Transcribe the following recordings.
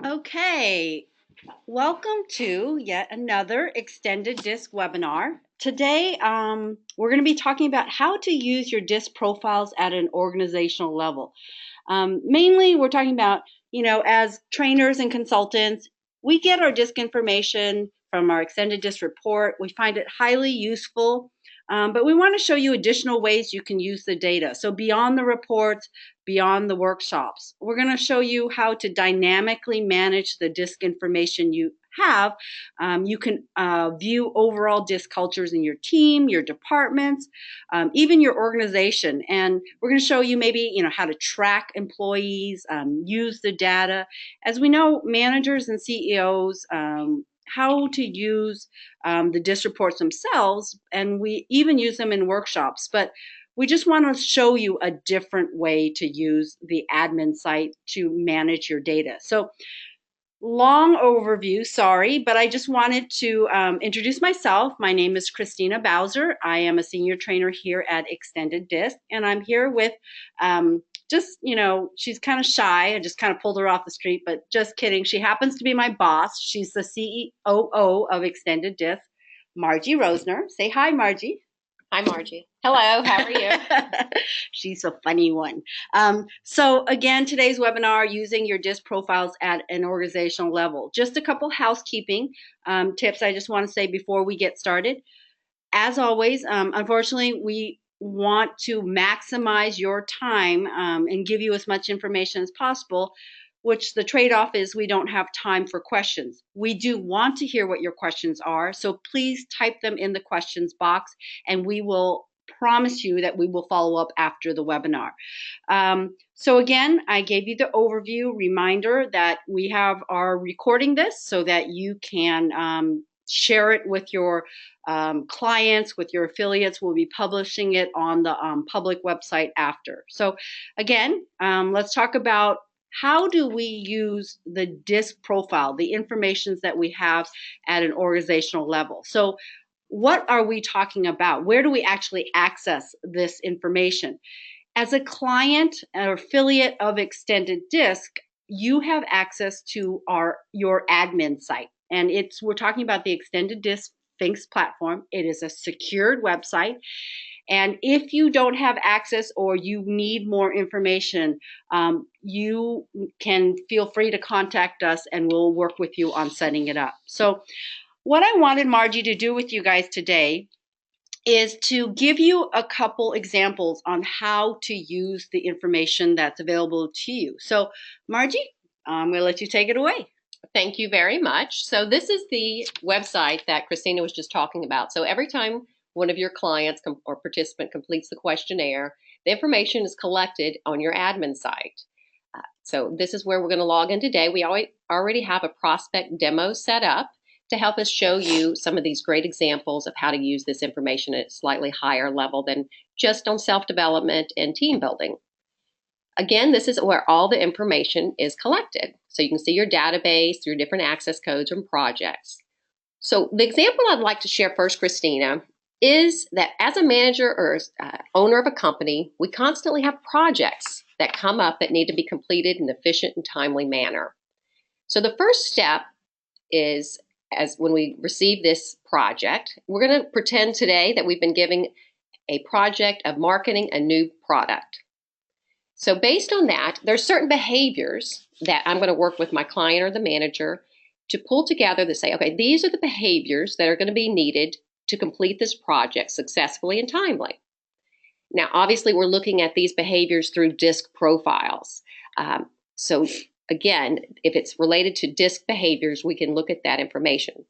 Okay, welcome to yet another extended disc webinar. Today, we're going to be talking about how to use your disc profiles at an organizational level. Mainly, we're talking about, as trainers and consultants, we get our disc information from our extended disc report. We find it highly useful, but we want to show you additional ways you can use the data. So beyond the reports, beyond the workshops, we're going to show you how to dynamically manage the disc information you have. You can view overall disc cultures in your team, your departments, even your organization. And we're going to show you maybe, how to track employees, use the data. As we know, managers and CEOs, how to use the DIS reports themselves, and we even use them in workshops. But we just want to show you a different way to use the admin site to manage your data. So long overview, sorry, but I just wanted to introduce myself. My name is Christina Bowser. I am a senior trainer here at Extended Disc, and I'm here with she's kind of shy. I just kind of pulled her off the street, but just kidding. She happens to be my boss. She's the COO of Extended Disc, Margie Rosner. Say hi, Margie. Hi, Margie. Hello, how are you? She's a funny one. So again, today's webinar, using your DISC profiles at an organizational level. Just a couple housekeeping tips I just want to say before we get started. As always, unfortunately, we want to maximize your time and give you as much information as possible, which the trade-off is we don't have time for questions. We do want to hear what your questions are, so please type them in the questions box, and we will promise you that we will follow up after the webinar. So again, I gave you the overview reminder that we are recording this so that you can share it with your clients, with your affiliates. We'll be publishing it on the public website after. So again, let's talk about how do we use the DISC profile, the information that we have at an organizational level. So what are we talking about? Where do we actually access this information? As a client or affiliate of Extended Disc, you have access to your admin site. And we're talking about the Extended Disc Finks platform. It is a secured website. And if you don't have access or you need more information, you can feel free to contact us and we'll work with you on setting it up. So what I wanted Margie to do with you guys today is to give you a couple examples on how to use the information that's available to you. So Margie, I'm going to let you take it away. Thank you very much. So this is the website that Christina was just talking about. So every time one of your clients or participant completes the questionnaire, the information is collected on your admin site. So this is where we're going to log in today. We already have a prospect demo set up to help us show you some of these great examples of how to use this information at a slightly higher level than just on self-development and team building. Again, this is where all the information is collected. So you can see your database, your different access codes and projects. So the example I'd like to share first, Christina, is that as a manager or owner of a company, we constantly have projects that come up that need to be completed in an efficient and timely manner. So the first step is, as when we receive this project, we're going to pretend today that we've been giving a project of marketing a new product. So based on that, there's certain behaviors that I'm going to work with my client or the manager to pull together to say, okay, these are the behaviors that are going to be needed to complete this project successfully and timely. Now, obviously, we're looking at these behaviors through DISC profiles. So again, if it's related to DISC behaviors, we can look at that information.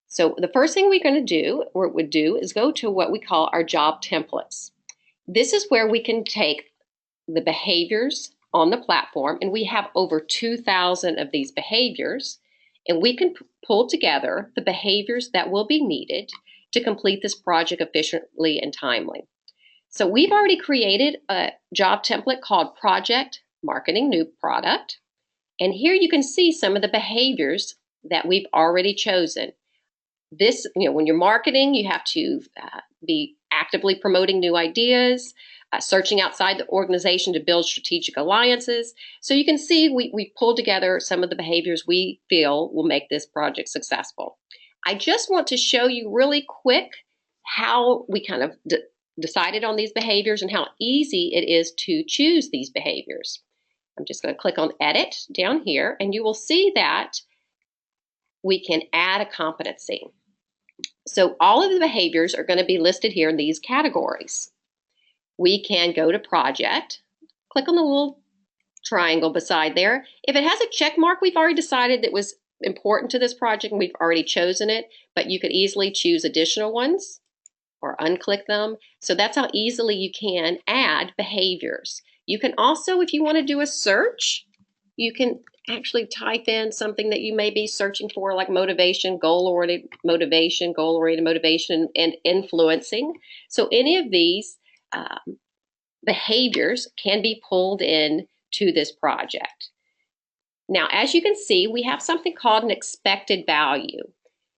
So the first thing we're going to do, or would do, is go to what we call our job templates. This is where we can take the behaviors on the platform, and we have over 2,000 of these behaviors, and we can pull together the behaviors that will be needed to complete this project efficiently and timely. So we've already created a job template called Project Marketing New Product, and here you can see some of the behaviors that we've already chosen. This, when you're marketing, you have to be actively promoting new ideas, searching outside the organization to build strategic alliances. So you can see we pulled together some of the behaviors we feel will make this project successful. I just want to show you really quick how we kind of decided on these behaviors and how easy it is to choose these behaviors. I'm just going to click on Edit down here, and you will see that we can add a competency. So all of the behaviors are going to be listed here in these categories. We can go to Project, click on the little triangle beside there. If it has a check mark, we've already decided that was important to this project and we've already chosen it, but you could easily choose additional ones or unclick them. So that's how easily you can add behaviors. You can also, if you want to do a search, you can actually type in something that you may be searching for, like motivation, goal-oriented motivation, and influencing. So any of these behaviors can be pulled in to this project. Now, as you can see, we have something called an expected value.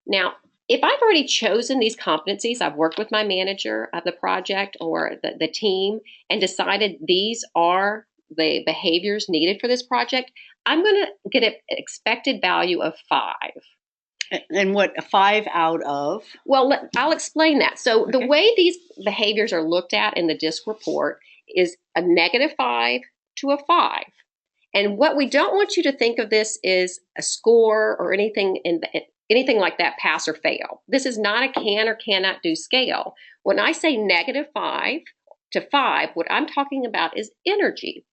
Now, if I've already chosen these competencies, I've worked with my manager of the project or the team and decided these are the behaviors needed for this project, I'm going to get an expected value of 5. And what, a 5 out of? Well, I'll explain that. So the way these behaviors are looked at in the DISC report is a -5 to a 5. And what we don't want you to think of this is a score or anything like that, pass or fail. This is not a can or cannot do scale. When I say -5 to 5, what I'm talking about is energy.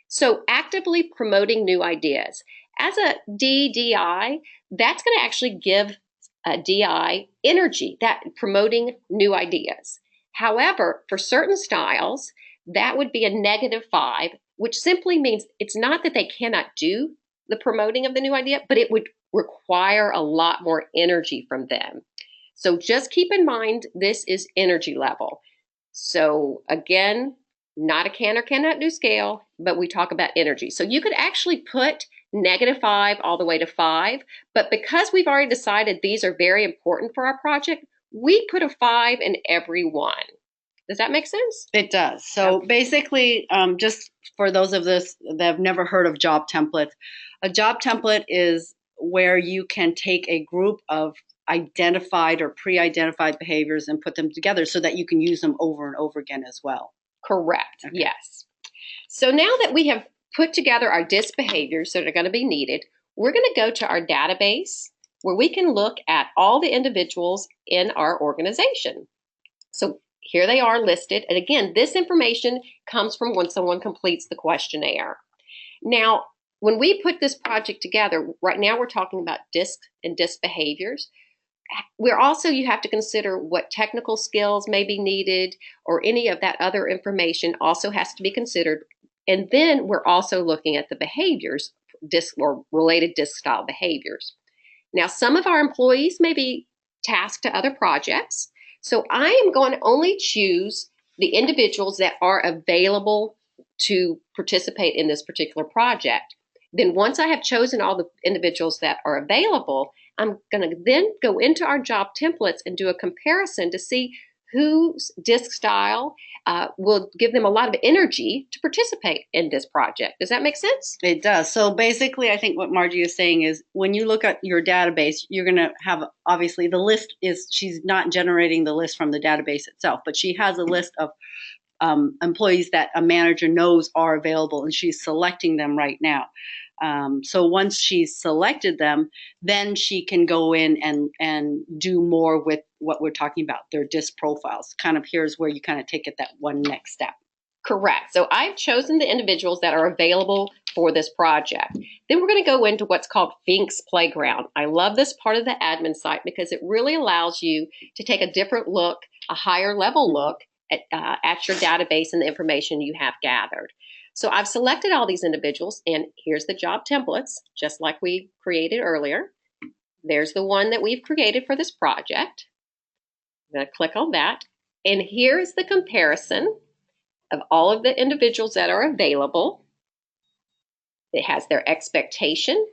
So actively promoting new ideas. As a DDI, that's going to actually give a DI energy, that promoting new ideas. However, for certain styles, that would be a -5, which simply means it's not that they cannot do the promoting of the new idea, but it would require a lot more energy from them. So just keep in mind, this is energy level. So again, not a can or cannot do scale, but we talk about energy. So you could actually put -5 all the way to 5, but because we've already decided these are very important for our project, we put a 5 in every one. Does that make sense? It does. So Okay. basically, just for those of us that have never heard of job templates, a job template is where you can take a group of identified or pre-identified behaviors and put them together so that you can use them over and over again as well. Correct. Okay. Yes. So now that we have put together our DISC behaviors that are going to be needed, we're going to go to our database where we can look at all the individuals in our organization. So here they are listed. And again, this information comes from when someone completes the questionnaire. Now, when we put this project together, right now we're talking about DISC and DISC behaviors. You have to consider what technical skills may be needed, or any of that other information also has to be considered. And then we're also looking at the behaviors, DISC or related DISC style behaviors. Now, some of our employees may be tasked to other projects. So I am going to only choose the individuals that are available to participate in this particular project. Then once I have chosen all the individuals that are available, I'm going to then go into our job templates and do a comparison to see whose DISC style will give them a lot of energy to participate in this project. Does that make sense? It does. So basically, I think what Margie is saying is when you look at your database, you're going to have, obviously, the list is, she's not generating the list from the database itself, but she has a list of employees that a manager knows are available, and she's selecting them right now. So once she's selected them, then she can go in and do more with what we're talking about, their DISC profiles. Kind of here's where you kind of take it that one next step. Correct. So I've chosen the individuals that are available for this project. Then we're going to go into what's called Fink's Playground. I love this part of the admin site because it really allows you to take a different look, a higher level look at your database and the information you have gathered. So I've selected all these individuals, and here's the job templates, just like we created earlier. There's the one that we've created for this project. I'm going to click on that. And here's the comparison of all of the individuals that are available. It has their expectation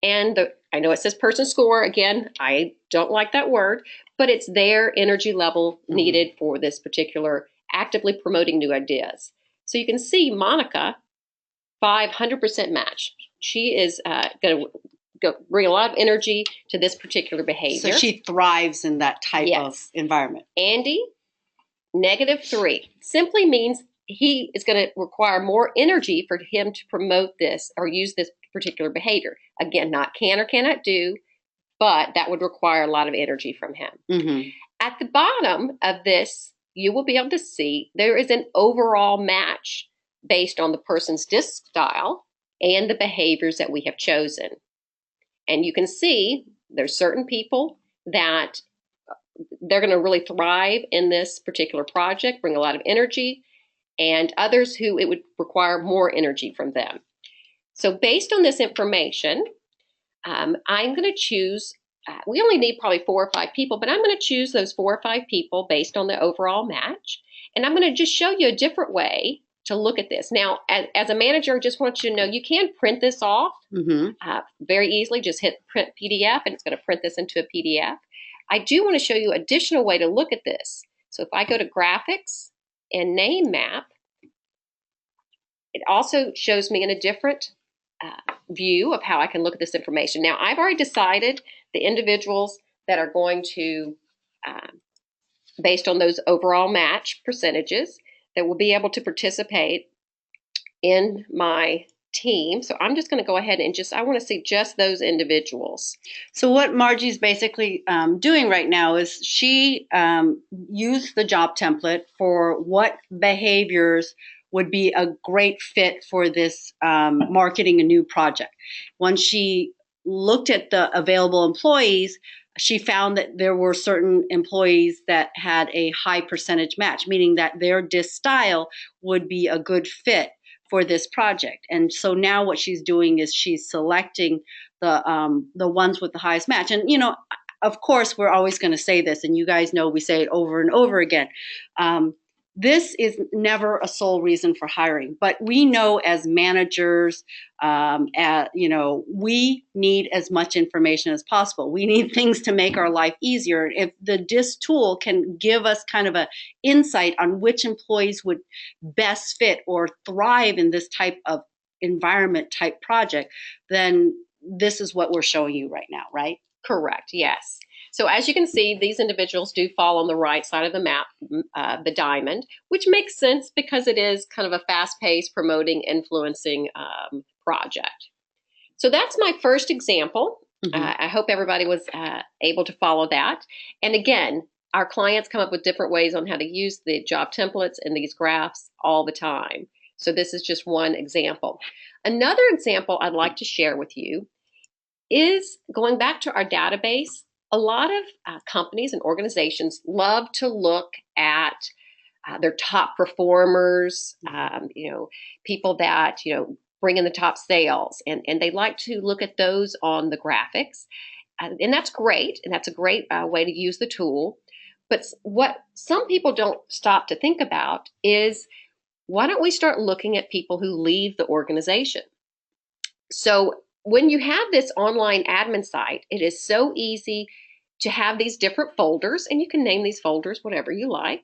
and I know it says person score. Again, I don't like that word, but it's their energy level needed for this particular actively promoting new ideas. So you can see Monica, 500% match. She is going to bring a lot of energy to this particular behavior. So she thrives in that type of environment. Andy, -3, simply means he is going to require more energy for him to promote this or use this particular behavior. Again, not can or cannot do, but that would require a lot of energy from him. At the bottom of this, you will be able to see there is an overall match based on the person's disc style and the behaviors that we have chosen. And you can see there's certain people that they're going to really thrive in this particular project, bring a lot of energy, and others who it would require more energy from them. So based on this information, I'm going to choose, we only need probably 4 or 5 people, but I'm going to choose those 4 or 5 people based on the overall match. And I'm going to just show you a different way to look at this. Now, as a manager, I just want you to know you can print this off very easily. Just hit print PDF and it's going to print this into a PDF. I do want to show you an additional way to look at this. So if I go to graphics and name map, it also shows me in a different view of how I can look at this information. Now, I've already decided the individuals that are going to, based on those overall match percentages, that will be able to participate in my team. So I'm just going to go ahead and I want to see just those individuals. So what Margie's basically doing right now is she used the job template for what behaviors would be a great fit for this marketing a new project. Once she looked at the available employees, she found that there were certain employees that had a high percentage match, meaning that their disc style would be a good fit for this project. And so now what she's doing is she's selecting the ones with the highest match. And, you know, of course, we're always going to say this, and you guys know we say it over and over again. This is never a sole reason for hiring, but we know as managers, we need as much information as possible. We need things to make our life easier. If the DISC tool can give us kind of an insight on which employees would best fit or thrive in this type of environment type project, then this is what we're showing you right now, right? Correct, yes. So as you can see, these individuals do fall on the right side of the map, the diamond, which makes sense because it is kind of a fast-paced, promoting, influencing project. So that's my first example. I hope everybody was able to follow that. And again, our clients come up with different ways on how to use the job templates and these graphs all the time. So this is just one example. Another example I'd like to share with you is going back to our database. A lot of companies and organizations love to look at their top performers, people that, bring in the top sales, and they like to look at those on the graphics. And that's great, and that's a great way to use the tool. But what some people don't stop to think about is, why don't we start looking at people who leave the organization? So when you have this online admin site, it is so easy to have these different folders, and you can name these folders whatever you like.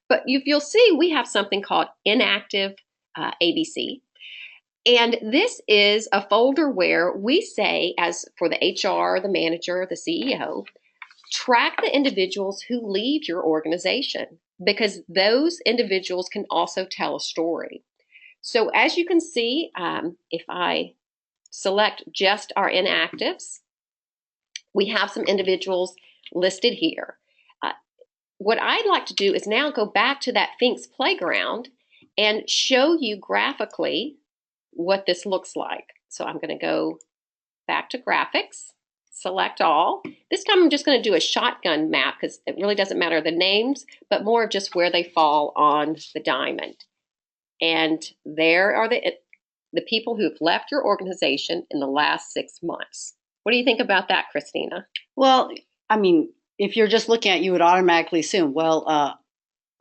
But you'll see we have something called inactive ABC. And this is a folder where we say, as for the HR, the manager, the CEO, track the individuals who leave your organization, because those individuals can also tell a story. So as you can see, if I select just our inactives, we have some individuals listed here. What I'd like to do is now go back to that Fink's Playground and show you graphically what this looks like. So I'm going to go back to graphics, select all. This time I'm just going to do a shotgun map because it really doesn't matter the names, but more of just where they fall on the diamond. And there are the people who've left your organization in the last 6 months. What do you think about that, Christina? Well, I mean, if you're just looking at it, you would automatically assume, well,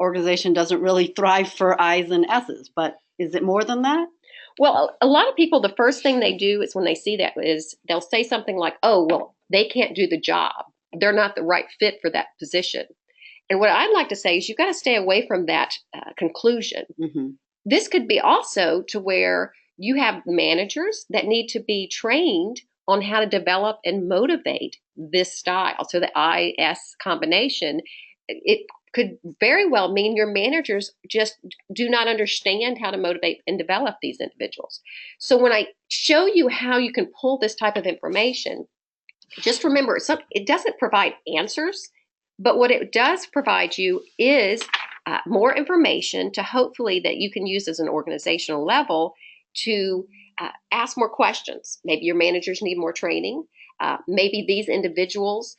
organization doesn't really thrive for I's and S's, but is it more than that? Well, a lot of people, the first thing they do is when they see that is they'll say something like, oh, well, they can't do the job. they're not the right fit for that position. And what I'd like to say is you've got to stay away from that conclusion. Mm-hmm. This could be also to where you have managers that need to be trained on how to develop and motivate this style. So the IS combination, it could very well mean your managers just do not understand how to motivate and develop these individuals. So when I show you how you can pull this type of information, just remember, it doesn't provide answers, but what it does provide you is more information to hopefully that you can use as an organizational level to ask more questions. Maybe your managers need more training. Maybe these individuals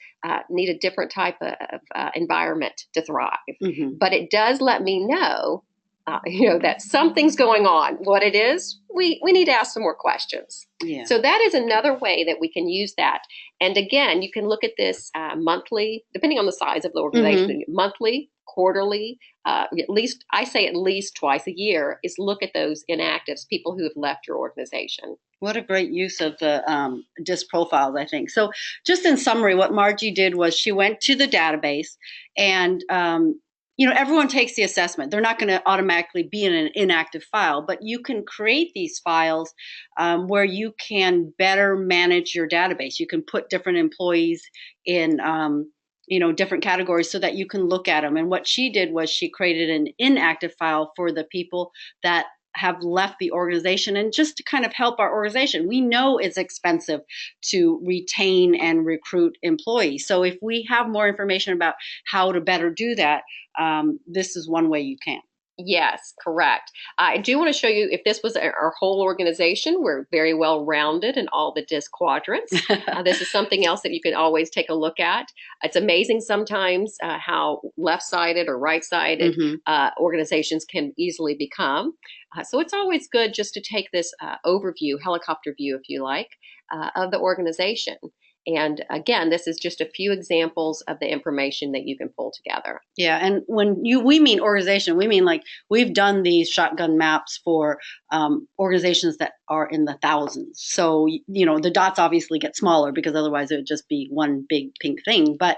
need a different type of environment to thrive. Mm-hmm. But it does let me know, that something's going on. What it is, we need to ask some more questions. Yeah. So that is another way that we can use that. And again, you can look at this monthly, depending on the size of the organization, Mm-hmm. monthly, quarterly, at least, I say at least twice a year, is look at those inactives, people who have left your organization. What a great use of the DISC profiles, I think. So just in summary, what Margie did was she went to the database and everyone takes the assessment. They're not going to automatically be in an inactive file, but you can create these files where you can better manage your database. You can put different employees in different categories so that you can look at them. And what she did was she created an inactive file for the people that have left the organization, and just to kind of help our organization. We know it's expensive to retain and recruit employees. So if we have more information about how to better do that, this is one way you can. Yes, correct. I do want to show you, if this was our whole organization, we're very well rounded in all the DISC quadrants. This is something else that you can always take a look at. It's amazing sometimes how left-sided or right-sided organizations can easily become. So it's always good just to take this overview, helicopter view, if you like, of the organization. And again, this is just a few examples of the information that you can pull together. Yeah, and when we mean organization, we mean like we've done these shotgun maps for organizations that are in the thousands. So the dots obviously get smaller because otherwise it would just be one big pink thing. But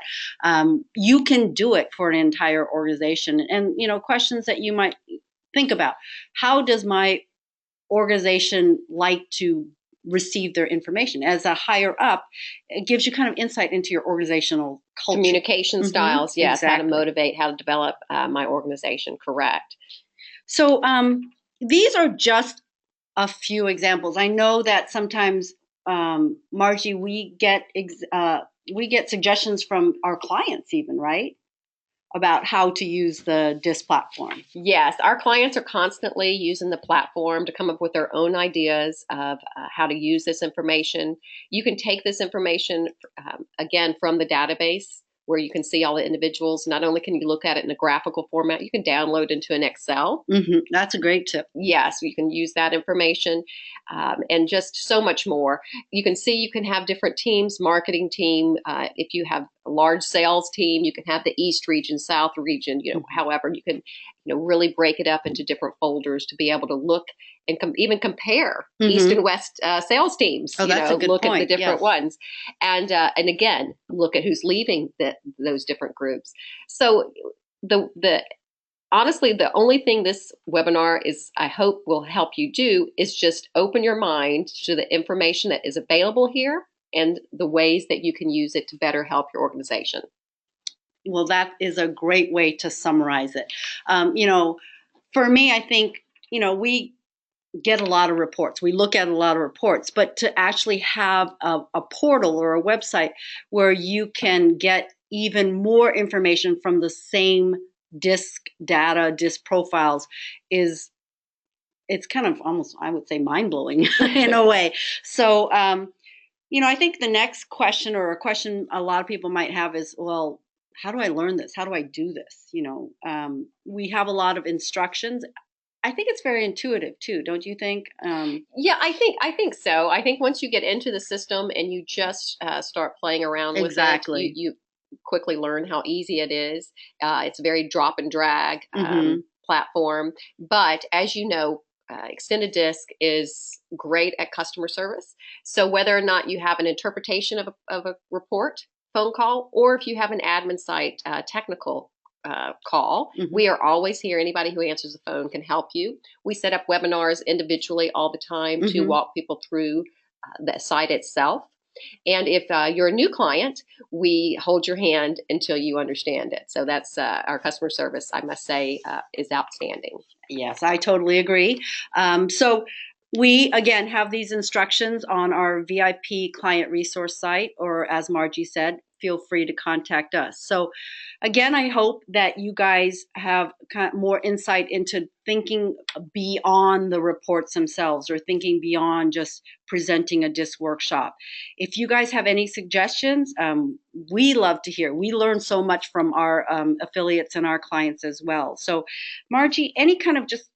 you can do it for an entire organization. And questions that you might think about: how does my organization like to receive their information? As a higher up, it gives you kind of insight into your organizational culture. Communication styles, yes, exactly. how to motivate, how to develop my organization, correct. So these are just a few examples. I know that sometimes, Margie, we get suggestions from our clients even, right? About how to use the DISC platform. Yes, our clients are constantly using the platform to come up with their own ideas of how to use this information. You can take this information, again, from the database where you can see all the individuals. Not only can you look at it in a graphical format, you can download into an Excel. That's a great tip. Yes, you can use that information and just so much more. You can see you can have different teams, marketing team. If you have a large sales team, you can have the East region, South region, however, you can really break it up into different folders to be able to look and even compare East and West sales teams. Oh, that's a good look point. At the different ones, and again, look at who's leaving those different groups. So honestly, the only thing this webinar I hope will help you do is just open your mind to the information that is available here and the ways that you can use it to better help your organization. Well, that is a great way to summarize it. For me, I think, we get a lot of reports. We look at a lot of reports, but to actually have a portal or a website where you can get even more information from the same DISC data, DISC profiles it's kind of almost, I would say, mind-blowing in a way. So, I think the next question, or a question a lot of people might have, is, well, how do I learn this? How do I do this? We have a lot of instructions. I think it's very intuitive too, don't you think? Yeah, I think so. I think once you get into the system and you just start playing around with it, you quickly learn how easy it is. It's a very drop and drag platform. But as you know, Extended DISC is great at customer service. So whether or not you have an interpretation of a report, phone call, or if you have an admin site technical call, we are always here. Anybody who answers the phone can help you. We set up webinars individually all the time to walk people through the site itself. And if you're a new client, we hold your hand until you understand it. So that's our customer service, I must say, is outstanding. Yes, I totally agree. So we, again, have these instructions on our VIP client resource site, or as Margie said, feel free to contact us. So again, I hope that you guys have kind of more insight into thinking beyond the reports themselves, or thinking beyond just presenting a DISC workshop. If you guys have any suggestions, we love to hear. We learn so much from our affiliates and our clients as well. So Margie, any kind of just,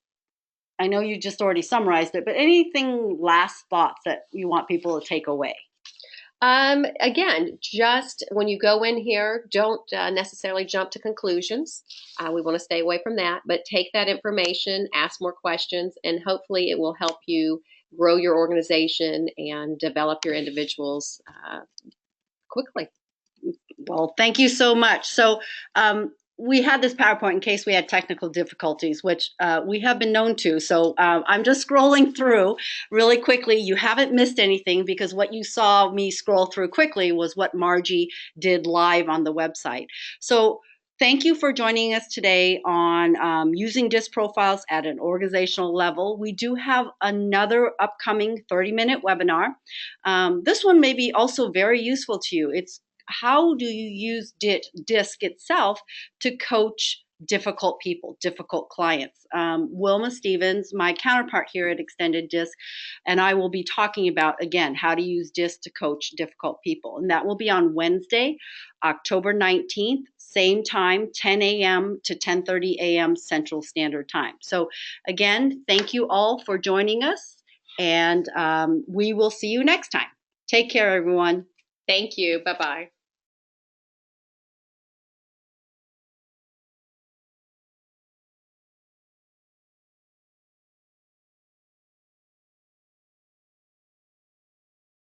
I know you just already summarized it, but anything last thoughts that you want people to take away? Again, just when you go in here, don't necessarily jump to conclusions. We want to stay away from that, but take that information, ask more questions, and hopefully it will help you grow your organization and develop your individuals quickly. Well, thank you so much. So we had this PowerPoint in case we had technical difficulties, which we have been known to. So I'm just scrolling through really quickly. You haven't missed anything, because what you saw me scroll through quickly was what Margie did live on the website. So thank you for joining us today on using DISC profiles at an organizational level. We do have another upcoming 30-minute webinar. This one may be also very useful to you. It's how do you use DISC itself to coach difficult people, difficult clients? Wilma Stevens, my counterpart here at Extended DISC, and I will be talking about, again, how to use DISC to coach difficult people. And that will be on Wednesday, October 19th, same time, 10 a.m. to 10:30 a.m. Central Standard Time. So again, thank you all for joining us, and we will see you next time. Take care, everyone. Thank you. Bye-bye.